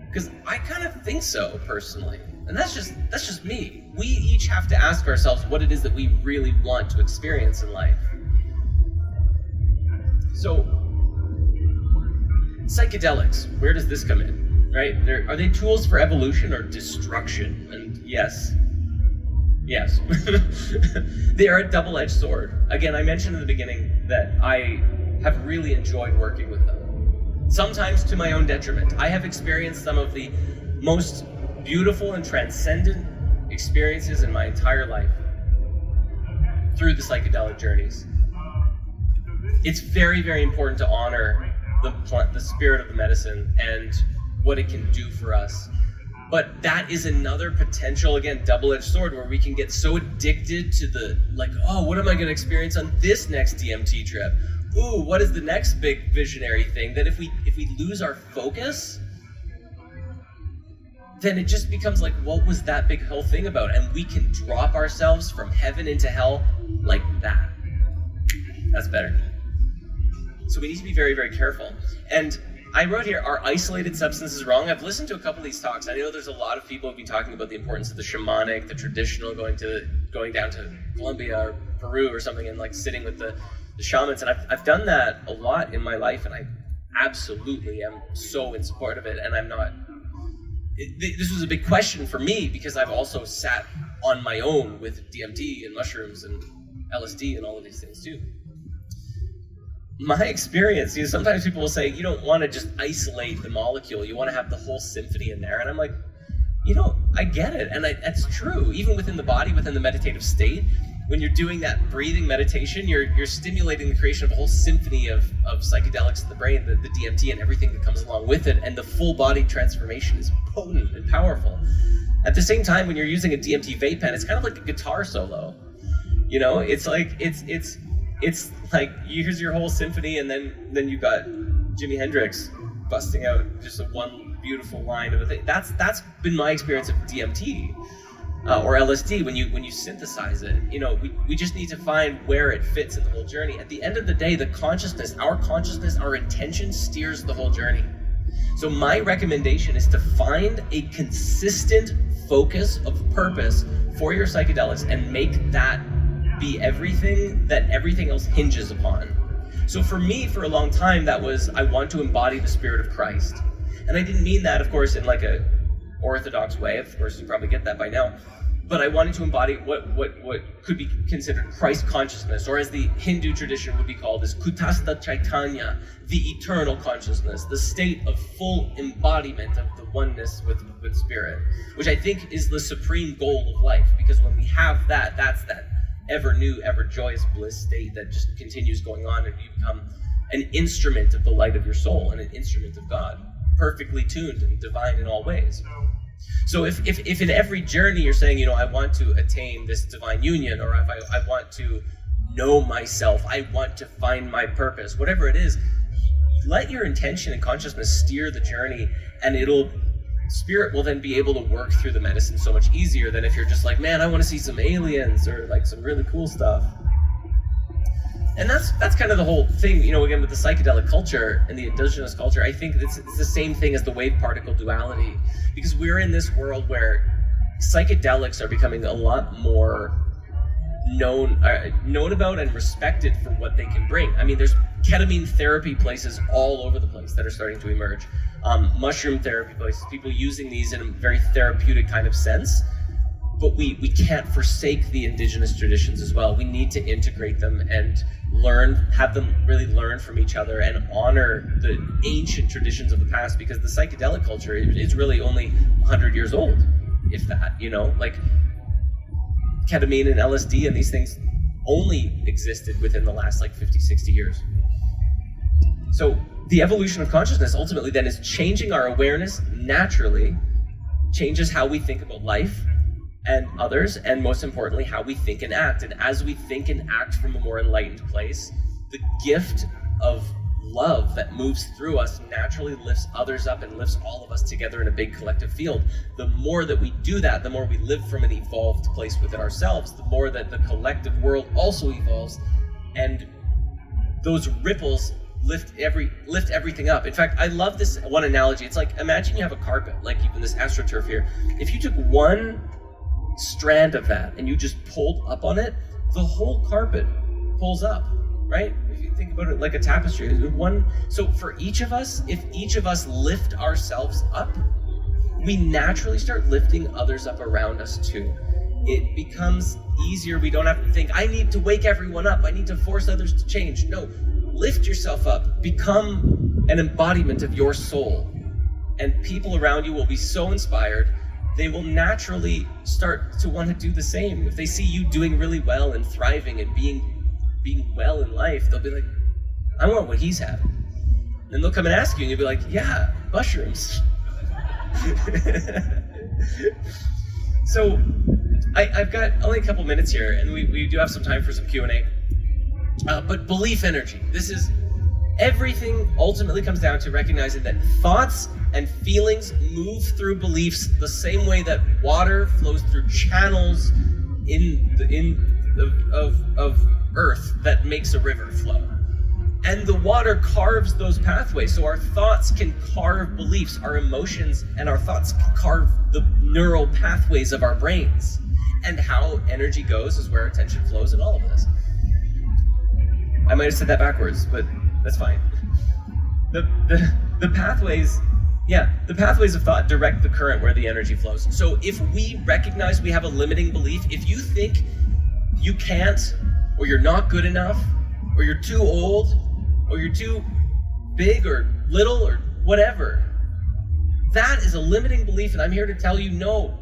Because I kind of think so, personally. And that's just me. We each have to ask ourselves what it is that we really want to experience in life. So, psychedelics, where does this come in, right? Are they tools for evolution or destruction? And yes. They are a double-edged sword. Again, I mentioned in the beginning that I have really enjoyed working with them. Sometimes to my own detriment. I have experienced some of the most beautiful and transcendent experiences in my entire life through the psychedelic journeys. It's very, very important to honor the spirit of the medicine and what it can do for us. But that is another potential, again, double-edged sword, where we can get so addicted to the, like, oh, what am I going to experience on this next DMT trip? Ooh, what is the next big visionary thing? That if we lose our focus, then it just becomes like, what was that big whole thing about? And we can drop ourselves from heaven into hell like that. That's better. So we need to be very, very careful. And I wrote here, are isolated substances wrong? I've listened to a couple of these talks. I know there's a lot of people who've been talking about the importance of the shamanic, the traditional, going down to Colombia or Peru or something and like sitting with the shamans. And I've done that a lot in my life, and I absolutely am so in support of it. And I'm not, this was a big question for me because I've also sat on my own with DMT and mushrooms and LSD and all of these things too. My experience, sometimes people will say, you don't want to just isolate the molecule, you want to have the whole symphony in there. And I'm like, I get it. And that's true. Even within the body, within the meditative state, when you're doing that breathing meditation, you're stimulating the creation of a whole symphony of psychedelics in the brain, the DMT and everything that comes along with it. And the full body transformation is potent and powerful. At the same time, when you're using a DMT vape pen, it's kind of like a guitar solo. It's like, it's like, here's your whole symphony, and then you got Jimi Hendrix busting out just one beautiful line of a thing. That's been my experience of DMT or LSD. When you synthesize it, we just need to find where it fits in the whole journey. At the end of the day, our intention steers the whole journey. So my recommendation is to find a consistent focus of purpose for your psychedelics and make that be everything that everything else hinges upon. So for me, for a long time, that was, I want to embody the spirit of Christ. And I didn't mean that, of course, in like a orthodox way. Of course, you probably get that by now. But I wanted to embody what could be considered Christ consciousness, or as the Hindu tradition would be called, is Kutastha Chaitanya, the eternal consciousness, the state of full embodiment of the oneness with spirit, which I think is the supreme goal of life. Because when we have that, that's that ever new, ever joyous bliss state that just continues going on, and you become an instrument of the light of your soul and an instrument of God, perfectly tuned and divine in all ways. So if in every journey you're saying, I want to attain this divine union, or if I want to know myself, I want to find my purpose, whatever it is, let your intention and consciousness steer the journey, and spirit will then be able to work through the medicine so much easier than if you're just like, man, I want to see some aliens or like some really cool stuff. And that's kind of the whole thing, again, with the psychedelic culture and the indigenous culture. I think it's the same thing as the wave particle duality, because we're in this world where psychedelics are becoming a lot more known about and respected for what they can bring. I mean, there's ketamine therapy places all over the place that are starting to emerge. Mushroom therapy places, people using these in a very therapeutic kind of sense. But we can't forsake the indigenous traditions as well. We need to integrate them and have them really learn from each other and honor the ancient traditions of the past, because the psychedelic culture is really only 100 years old, if that, like ketamine and LSD and these things only existed within the last 50, 60 years. So the evolution of consciousness ultimately then is changing our awareness naturally, changes how we think about life and others, and most importantly, how we think and act. And as we think and act from a more enlightened place, the gift of love that moves through us naturally lifts others up and lifts all of us together in a big collective field. The more that we do that, the more we live from an evolved place within ourselves, the more that the collective world also evolves, and those ripples lift everything up. In fact, I love this one analogy. It's like, imagine you have a carpet, like even this AstroTurf here. If you took one strand of that and you just pulled up on it, the whole carpet pulls up, right? If you think about it like a tapestry, so for each of us, if each of us lift ourselves up, we naturally start lifting others up around us too. It becomes easier. We don't have to think, I need to wake everyone up, I need to force others to change. No, lift yourself up, become an embodiment of your soul, and people around you will be so inspired, they will naturally start to want to do the same. If they see you doing really well and thriving and being well in life, they'll be like, I want what he's having. And they'll come and ask you, and you'll be like, yeah, mushrooms. So I've got only a couple minutes here, and we do have some time for some Q&A. But belief energy, this is everything ultimately comes down to recognizing that thoughts and feelings move through beliefs the same way that water flows through channels of earth that makes a river flow. And the water carves those pathways. So our thoughts can carve beliefs, our emotions and our thoughts can carve the neural pathways of our brains. And how energy goes is where attention flows in all of this. I might have said that backwards, but that's fine. The pathways, the pathways of thought direct the current where the energy flows. So if we recognize we have a limiting belief, if you think you can't, or you're not good enough, or you're too old, or you're too big or little or whatever, that is a limiting belief, and I'm here to tell you, no.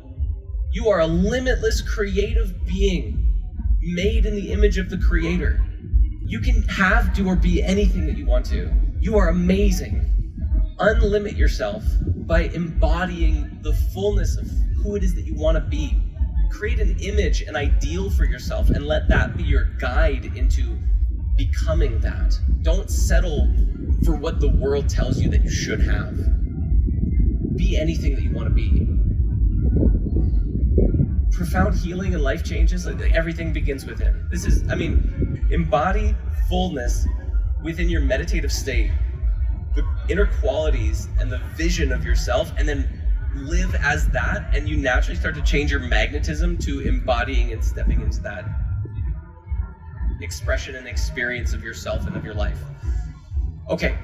You are a limitless creative being made in the image of the Creator. You can have, do, or be anything that you want to. You are amazing. Unlimit yourself by embodying the fullness of who it is that you want to be. Create an image, an ideal for yourself, and let that be your guide into becoming that. Don't settle for what the world tells you that you should have. Be anything that you want to be. Profound healing and life changes, everything begins within. This is, embody fullness within your meditative state, the inner qualities and the vision of yourself, and then live as that, and you naturally start to change your magnetism to embodying and stepping into that expression and experience of yourself and of your life. Okay,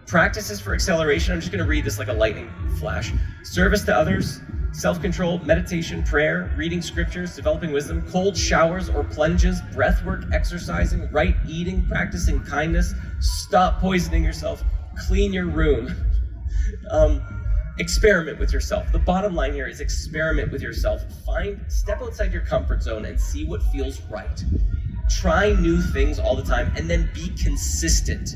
practices for acceleration. I'm just going to read this like a lightning flash. Service to others, self-control, meditation, prayer, reading scriptures, developing wisdom, cold showers or plunges, breath work, exercising, right eating, practicing kindness, stop poisoning yourself, clean your room. Experiment with yourself. The bottom line here is experiment with yourself. Step outside your comfort zone and see what feels right. Try new things all the time, and then be consistent.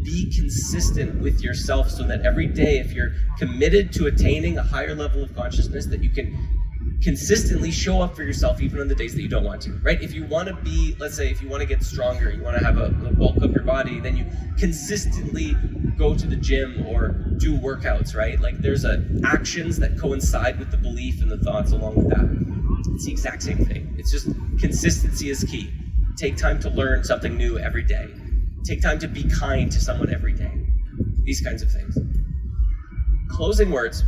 Be consistent with yourself so that every day, if you're committed to attaining a higher level of consciousness, that you can consistently show up for yourself even on the days that you don't want to, right? If you want to be, let's say, if you want to get stronger, you want to have a bulk up your body, then you consistently go to the gym or do workouts, right? Like there's actions that coincide with the belief and the thoughts along with that. It's the exact same thing. It's just consistency is key. Take time to learn something new every day. Take time to be kind to someone every day. These kinds of things. Closing words.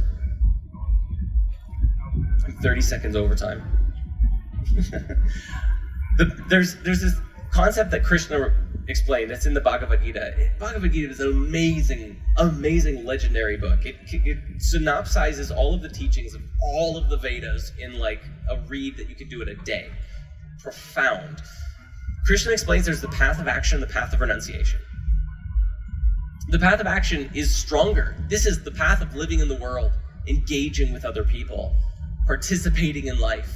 I'm 30 seconds over time. There's this concept that Krishna explained. It's in the Bhagavad Gita. Bhagavad Gita is an amazing legendary book. It synopsizes all of the teachings of all of the Vedas in like a read that you could do in a day. Profound. Krishna explains there's the path of action, the path of renunciation. The path of action is stronger. This is the path of living in the world, engaging with other people, participating in life.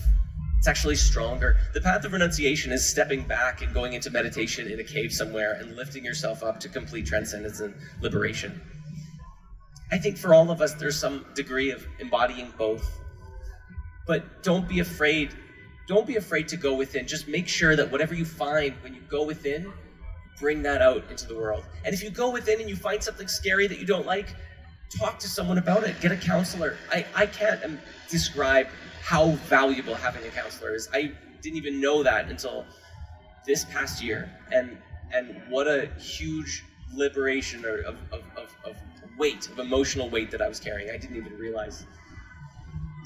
It's actually stronger. The path of renunciation is stepping back and going into meditation in a cave somewhere and lifting yourself up to complete transcendence and liberation. I think for all of us, there's some degree of embodying both. But don't be afraid. Don't be afraid to go within. Just make sure that whatever you find when you go within, bring that out into the world. And if you go within and you find something scary that you don't like, talk to someone about it. Get a counselor. I can't describe how valuable having a counselor is. I didn't even know that until this past year. And what a huge liberation of weight, of emotional weight that I was carrying. I didn't even realize.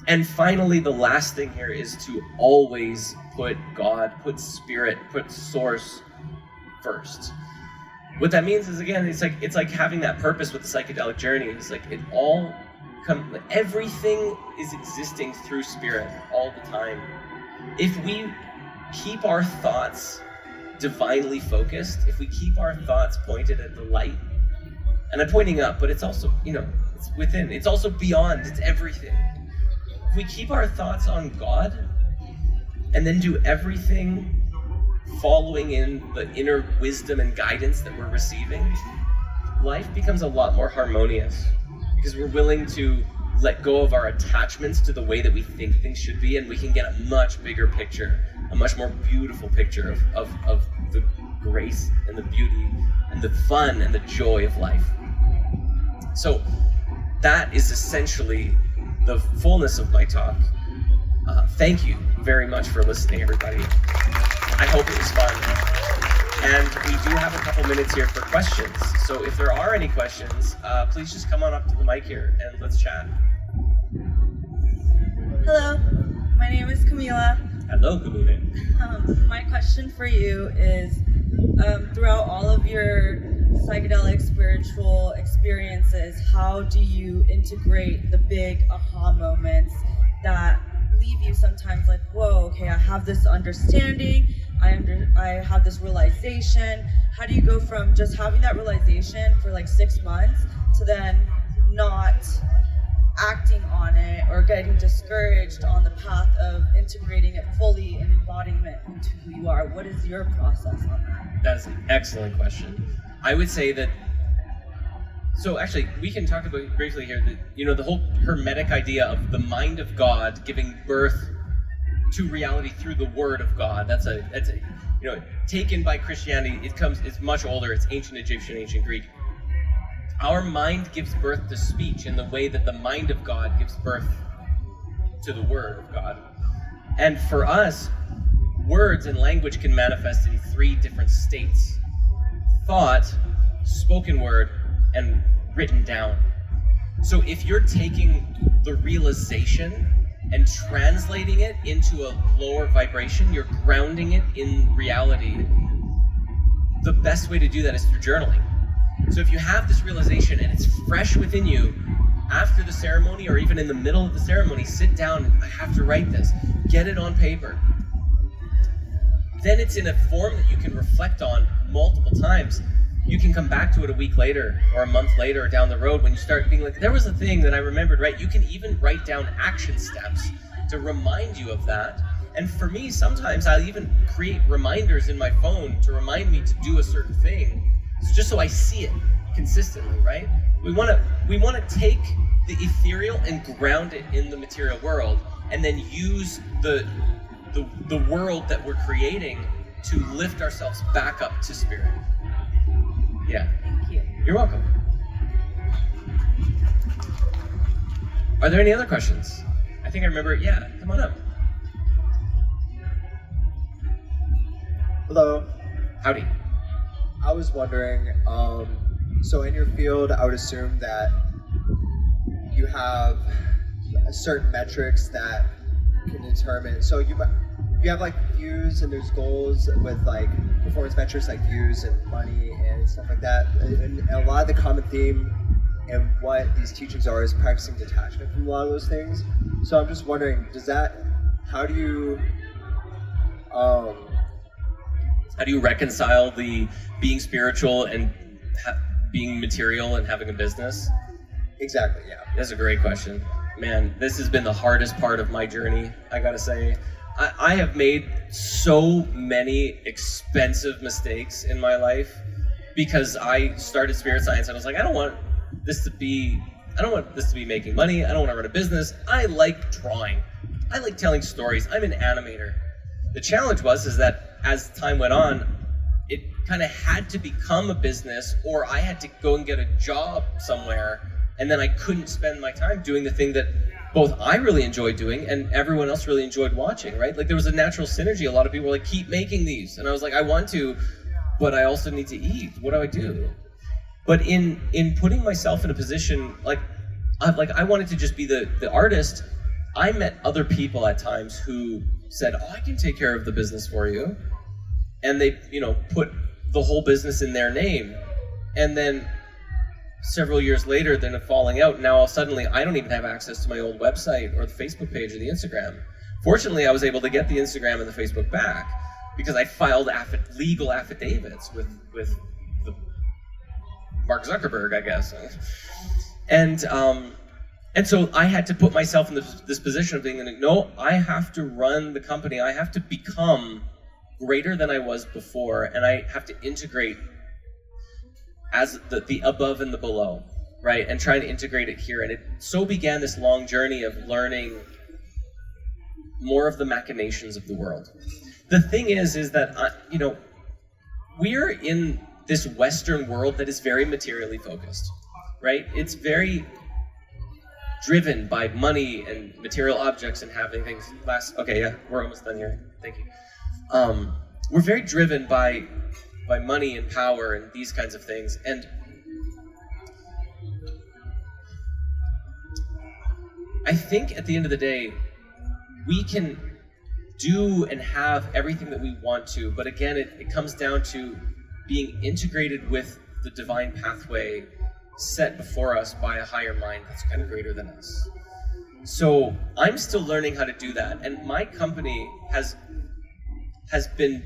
And finally, the last thing here is to always put God, put spirit, put source first. What that means is, again, it's like having that purpose with the psychedelic journey. It's like everything is existing through spirit all the time. If we keep our thoughts divinely focused, if we keep our thoughts pointed at the light, and I'm pointing up, but it's also, it's within, it's also beyond, it's everything. if we keep our thoughts on God and then do everything following in the inner wisdom and guidance that we're receiving, life becomes a lot more harmonious because we're willing to let go of our attachments to the way that we think things should be, and we can get a much bigger picture, a much more beautiful picture of the grace and the beauty and the fun and the joy of life. So that is essentially the fullness of my talk. Thank you very much for listening, everybody. I hope it was fun. And we do have a couple minutes here for questions. So if there are any questions, please just come on up to the mic here and let's chat. Hello, my name is Camila. Hello, Camila. My question for you is, throughout all of your psychedelic spiritual experiences, how do you integrate the big aha moments that leave you sometimes like, whoa, okay, I have this understanding, I have this realization. How do you go from just having that realization for like 6 months to then not acting on it or getting discouraged on the path of integrating it fully and embodiment into who you are? What is your process on that? That's an excellent question. I would say that, so actually we can talk about briefly here that, the whole Hermetic idea of the mind of God giving birth to reality through the word of God. That's a taken by Christianity. It's much older. It's ancient Egyptian, ancient Greek. Our mind gives birth to speech in the way that the mind of God gives birth to the word of God. And for us, words and language can manifest in 3 different states: thought, spoken word, and written down. So if you're taking the realization and translating it into a lower vibration, you're grounding it in reality. The best way to do that is through journaling. So if you have this realization and it's fresh within you, after the ceremony or even in the middle of the ceremony, sit down and, I have to write this. Get it on paper. Then it's in a form that you can reflect on multiple times. You can come back to it a week later or a month later or down the road when you start being like, there was a thing that I remembered, right? You can even write down action steps to remind you of that. And for me, sometimes I'll even create reminders in my phone to remind me to do a certain thing, just so I see it consistently, right? We want to take the ethereal and ground it in the material world, and then use the world that we're creating to lift ourselves back up to spirit. Yeah. Thank you. You're welcome. Are there any other questions? I think I remember. Yeah, come on up. Hello. Howdy. I was wondering, so in your field, I would assume that you have certain metrics that can determine, so you have like views and there's goals with like performance metrics like views and money and stuff like that. And a lot of the common theme and what these teachings are is practicing detachment from a lot of those things. So I'm just wondering, how do you reconcile the being spiritual and being material and having a business? Exactly, yeah. That's a great question. Man, this has been the hardest part of my journey, I gotta say. I have made so many expensive mistakes in my life because I started spirit science and I was like, I don't want this to be making money. I don't want to run a business. I like drawing. I like telling stories. I'm an animator. The challenge is that as time went on, it kind of had to become a business, or I had to go and get a job somewhere, and then I couldn't spend my time doing the thing that both I really enjoyed doing and everyone else really enjoyed watching, right? Like there was a natural synergy. A lot of people were like, keep making these. And I was like, I want to, but I also need to eat. What do I do? But in putting myself in a position, I wanted to just be the artist. I met other people at times who said, oh, I can take care of the business for you. And they, put the whole business in their name. And then several years later, then a falling out. Now suddenly I don't even have access to my old website or the Facebook page or the Instagram. Fortunately, I was able to get the Instagram and the Facebook back because I filed legal affidavits with Mark Zuckerberg, I guess. And And so I had to put myself in this position of being like, no, I have to run the company. I have to become greater than I was before, and I have to integrate as the above and the below, right? And trying to integrate it here. And it so began this long journey of learning more of the machinations of the world. The thing is that, we're in this Western world that is very materially focused, right? It's very driven by money and material objects and having things last. Okay, yeah, we're almost done here. Thank you. We're very driven by money and power and these kinds of things. And I think at the end of the day, we can do and have everything that we want to, but again, it comes down to being integrated with the divine pathway set before us by a higher mind that's kind of greater than us. So I'm still learning how to do that, and my company has been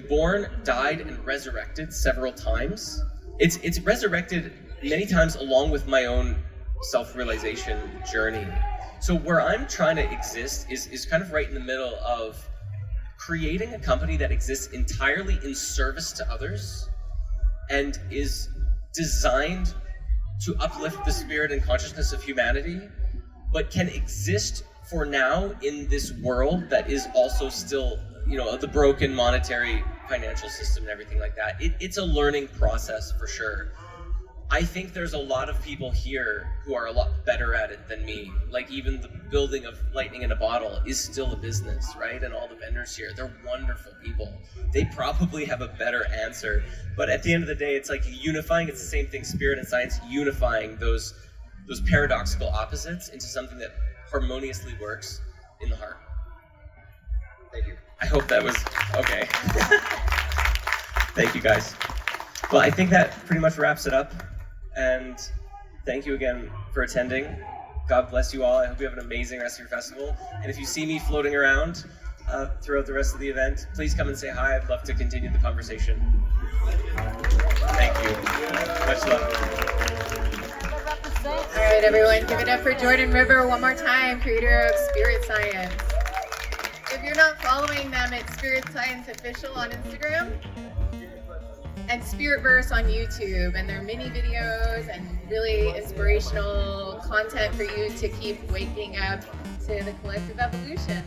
born, died, and resurrected several times. It's resurrected many times along with my own self-realization journey. So where I'm trying to exist is kind of right in the middle of creating a company that exists entirely in service to others and is designed to uplift the spirit and consciousness of humanity, but can exist for now in this world that is also still, the broken monetary financial system and everything like that. It's a learning process for sure. I think there's a lot of people here who are a lot better at it than me. Like even the building of Lightning in a Bottle is still a business, right? And all the vendors here, they're wonderful people. They probably have a better answer. But at the end of the day, it's like unifying, it's the same thing, spirit and science, unifying those paradoxical opposites into something that harmoniously works in the heart. Thank you. I hope that was okay. Thank you, guys. Well, I think that pretty much wraps it up. And thank you again for attending. God bless you all. I hope you have an amazing rest of your festival. And if you see me floating around throughout the rest of the event, please come and say hi. I'd love to continue the conversation. Thank you. Much love. All right, everyone, give it up for Jordan River one more time, creator of Spirit Science. If you're not following them, it's Spirit Science Official on Instagram and Spiritverse on YouTube, and they're mini videos and really inspirational content for you to keep waking up to the collective evolution.